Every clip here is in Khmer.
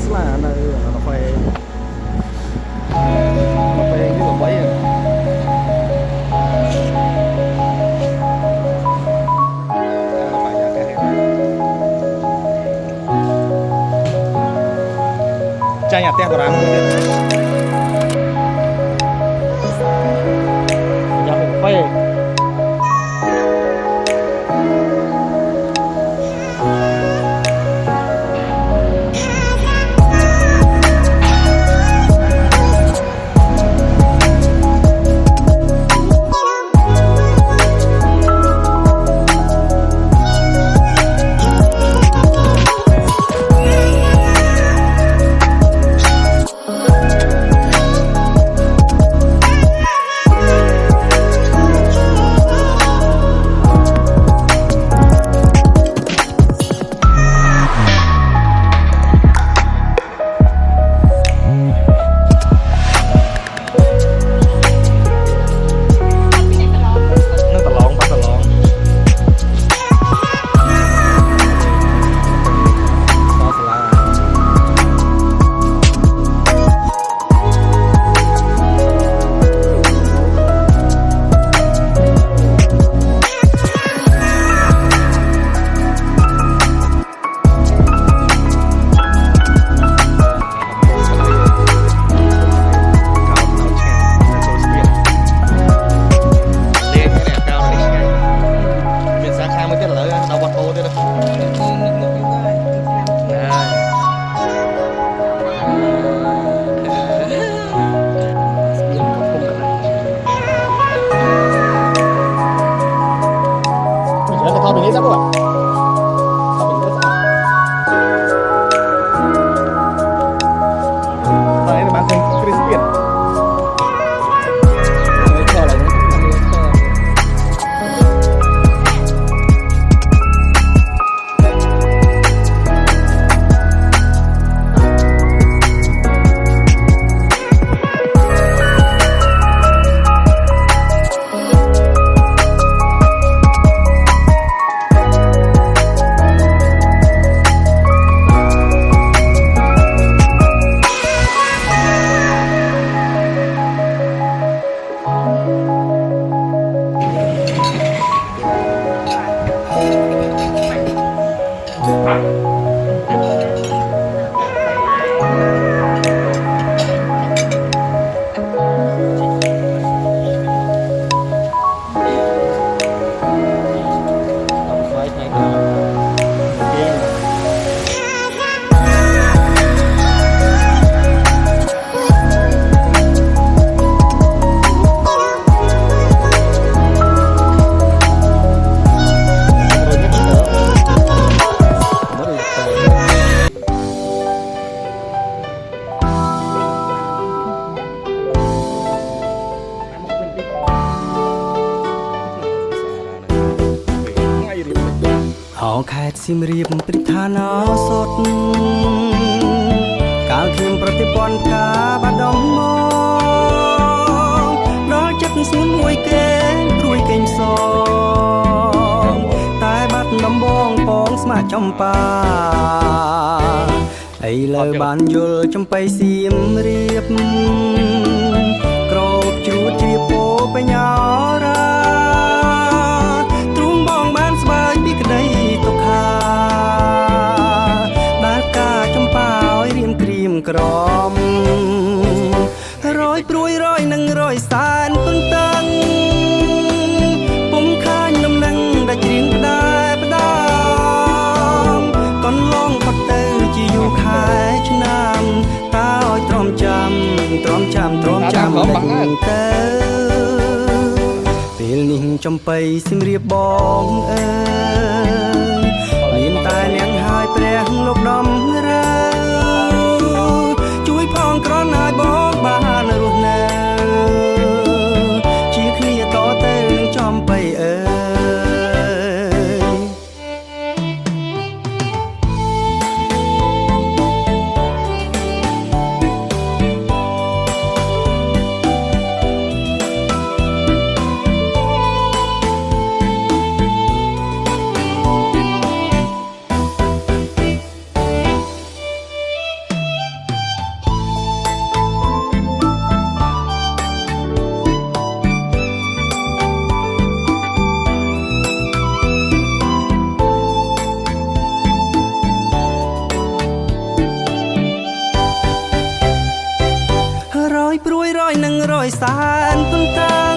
ស្លានៅកាហ្វេនេះល្បីចាញ់អាផ្ទះតារាមួយទៀតយ៉ាប់កាហ្វេ ខេត្តសៀមរាបព្រឹកឋានឱសថកាលខ្ញុំប្រតិបត្តិការបាត់ដំមកដល់ចិត្តស្ងួនមួយគេព្រួយគេងសងតែបាត់ដំបងពងស្មាចំបាឥឡូវបានយល់ចំបៃសៀមរាបក្រោកជ្រួតជ្រាបពោបញ្ញារាទ្រូងបងបានស្បើយពីក្តីទុក្ខាដើរការចំប៉ាឲ្យរៀមក្រៀមក្រំរយព្រួយរយនឹងរយសែនពន្ទឹងពុំខាញដំណឹងដាច់រៀងផ្ដែផ្ដាំកន្លងផុតទៅជាយូរខែឆ្នាំតើឲ្យទ្រាំចាំទៅពេលនេះចំបៃសៀមរាបបងអើយមានតែនាងហើយព្រះលោកដំរើជួយផងក្រណឲ្យបងបានរស់នៅជាគ្នាតទៅនឹងចំបៃអើយ សែនទុនតាំង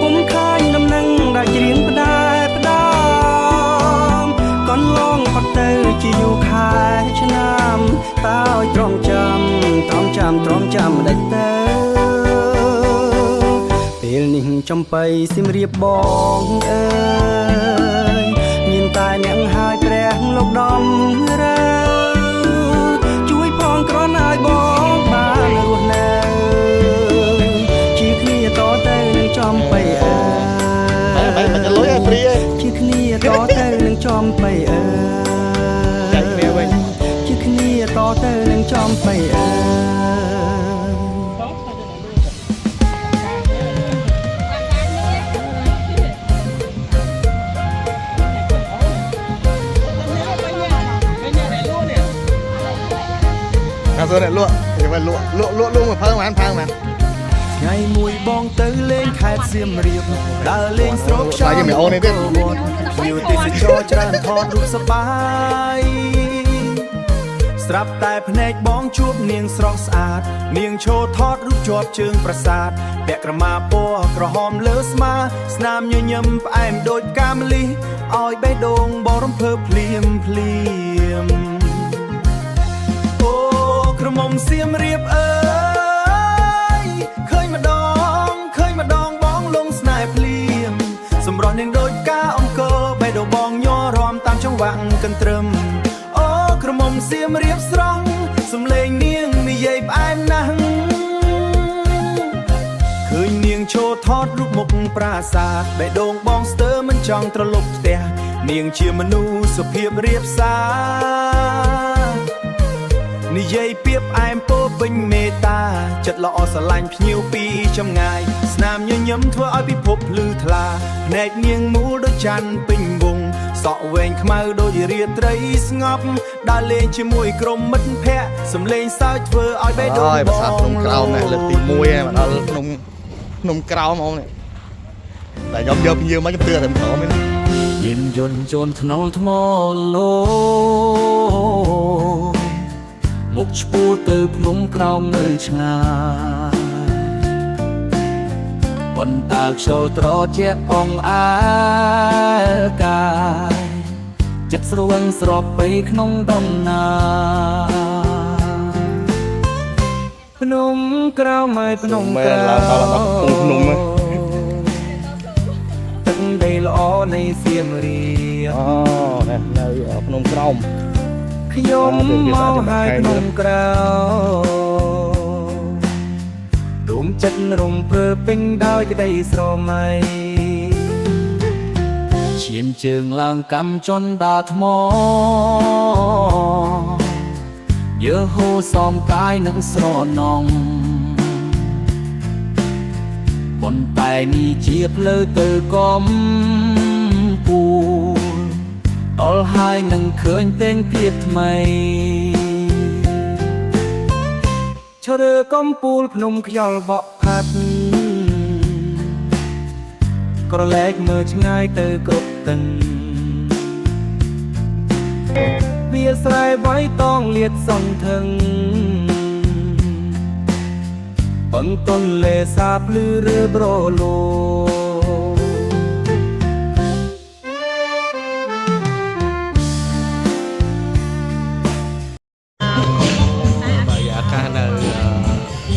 ពុំខាញដំណឹងដាច់រៀងផ្ដែផ្ដាំកនឡងផុតទៅជាយូរខែឆ្នាំតើឲ្យទ្រាំចាំដាច់ទៅពេលនេះចំបៃសៀមរាបបងអើយមានតែអ្នកហើយព្រះលោកដំរើជួយផងក្រណឲ្យបងបានរស់នៅជាគ្នាតទៅនឹងចំបៃអើយมันจะลอยไอ้ฟรีไอ้ ជាគ្នាតទៅនឹងចំបៃអើយ ใจគ្នាវិញ ជាគ្នាតទៅនឹងចំបៃអើយ เอาตัวเนี่ยลวกอย่าไปลวกมาเพิ่มมัน ថ្ងៃមួយបងទៅលេងខេត្តសៀមរាបដើរលេងស្រុកខ្យល់ភ្ញៀវទេសចរច្រើនថតរូបសប្បាយស្រាប់តែភ្នែកបងជួបនាងស្រស់ស្អាតនាងឈរថតរូបជាប់ជើងប្រាសាទពាក់ក្រមាពណ៌ក្រហមលើស្មាស្នាមញញឹមផ្អែមដូចផ្កាម្លិះឲ្យបេះដូងបងរំភើបភ្លាមអូក្រមុំសៀមរាបអើយឃើញម្ដងបងលងស្នេហ៍ភ្លាមសម្រស់នាងដូចផ្កាអង្គរបេះដូងបងញ័ររាំតាមចង្វាក់កន្ទ្រឹមអូក្រមុំសៀមរាបស្រស់សំឡេងនាងនិយាយផ្អែមណាស់ឃើញនាងឈរថតរូបមុខប្រាសាទបេះដូងបងស្ទើរមិនចង់ត្រឡប់ផ្ទះនាងជាមនុស្សសុភាពរៀបសារនិយាយពាក្យផ្អែមពោពេញមេត្តាចិត្តល្អស្រឡាញ់ភ្ញៀវពីចម្ងាយស្នាមញញឹមធ្វើឲ្យពិភពភ្លឺថ្លាភ្នែកនាងមូលដូចច័ន្ទពេញវងសក់វែងខ្មៅដូចរាត្រីស្ងប់ដើរលេងជាមួយក្រុមមិត្តភ័ក្តិសំឡេងសើចធ្វើឲ្យបេះដូងបង ប្រាសាទភ្នំក្រោមនេះលើកទី1ហើយមកដល់ភ្នំក្រោមហ្មងនេះតែខ្ញុំយកភ្ញៀវមកខ្ញុំទឿតែក្រោមនេះ យានយន្តជន់ថ្នល់ថ្មលោមុខឆ្ពោះទៅភ្នំក្រោមនៅឆ្ងាយប៉ុន្តែខ្យល់ត្រជាក់អងអាកាយចិត្តស្រួងស្របទៅក្នុងដំណើរភ្នំក្រោមហើយភ្នំក្រោមទឹកដីល្អនៃសៀមរាប អូនេះនៅភ្នំក្រោម ខ្ញុំមកហើយក្នុងក្រៅរំចិត្តរំភើបពេញដោយក្តីស្រមៃឈាមជើងឡើងកម្មជន់ដើរថ្មយើហូរសំកាយនឹងស្រនងប៉ុន្តែនេះជាផ្លូវទៅកំពូល អល់ហើយនឹងឃើញតែងភាពថ្មីឈរើកំពូលភ្នំខ្យល់បក់ផាត់ក្រឡែកមើលឆ្ងាយទៅគ្រប់ទឹងវាស្រែបៃតងលាតសន្ធឹងបន្ទន់លេសាភ្លឺឬប្រឡូ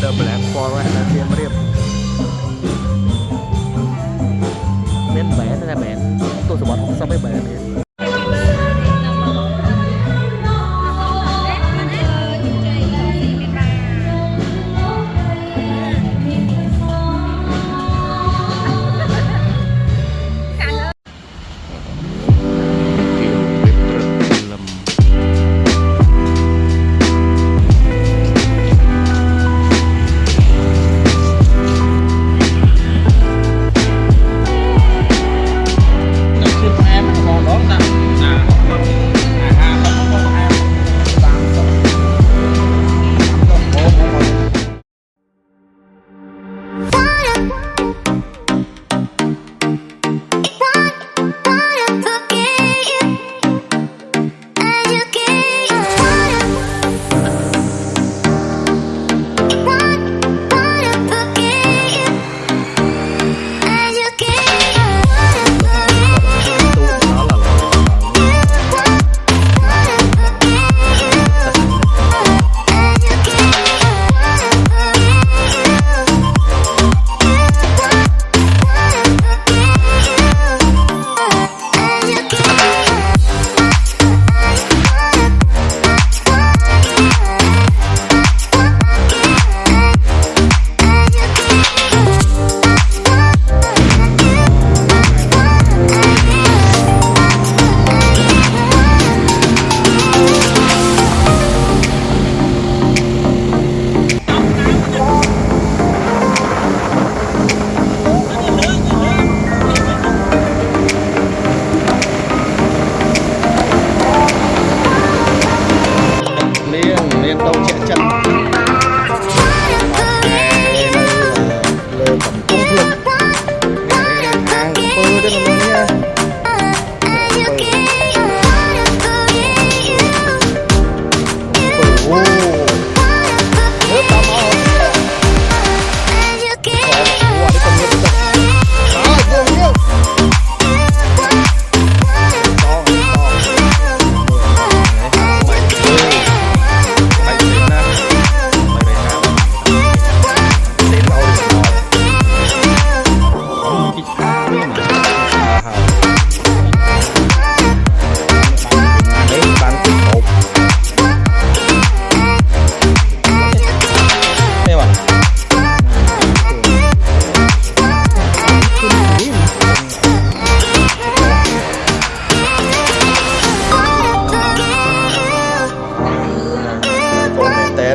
The Black Forest នៅសៀមរាបមានបែនតែបែនទស្សវត្ស60ឯបែននេះ អ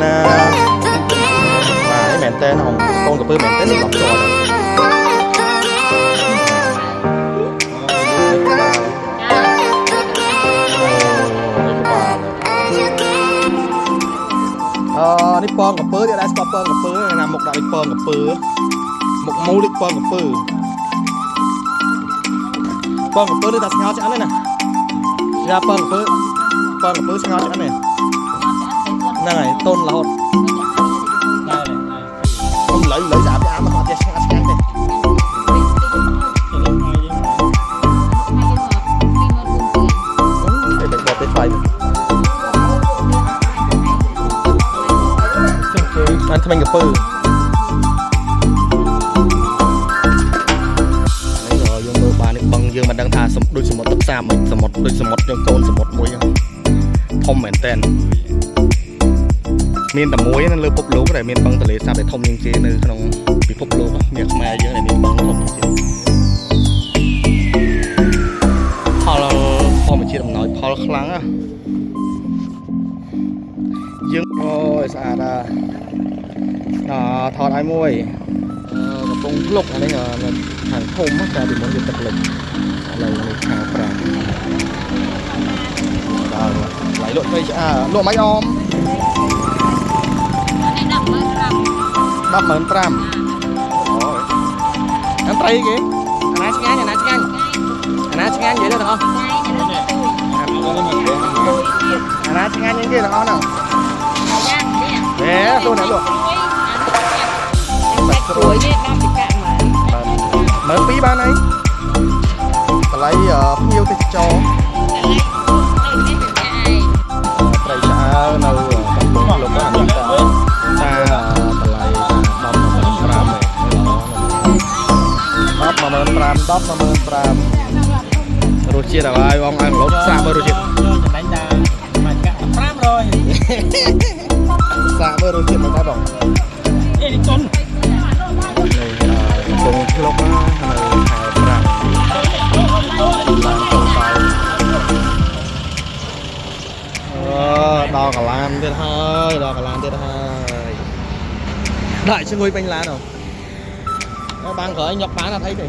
nè mà cái mẹn tên không con cặp bơ mẹn tên lọc tròนี่ปองกับปื้อจะได้สกอปเปอร์กับปื้อนะmột đạiปองกับปื้อmột mũ điปองกับปื้อปองกับปื้อđi ta ngáo chán đây nè raปองกับปื้อsẽ ngáo chán này này tôn là hột không lấy giảm cái ám mà họ sẽ ngáo chán đây để bệnh bọt bên phải anh thay mình gặp pư đấy rồi dương mơ ba này bằng dương mà đang thà đôi sầm một tấc xa mình sầm một đôi sầm một dương côn sầm một mũi thông mền tên miền tầm mũi nên lơ bốc lố cái này miền băng tờ lệ sao để thông những cái nơi không bị bốc lố miền mai dương này miền băng thông những cái họ là họ mà chỉ đồng nói họ là kháng à dương ôi sao ra thọt ai môi và cũng lục này là hàng thùng á ra thì muốn được tập lực là hàng phẳng lấy lộn cây lộn máy om đâm mà tram em tay kì anh nói chăng vậy đó được không anh nói chăng những kia là ngon nào nè tôi nè luôn mở phí ba này lấy nhiều thì cho đây xã nơi lục á anh ta lấy đắp mà mơn pram rồi chia là ai ông ăn lốt xa mới rồi chia xa mới rồi chia mà ta bảo cùng lúc đó đo cả lan thế thôi đợi cho ngồi bánh lá nào bang khởi nhọc bán là thấy kì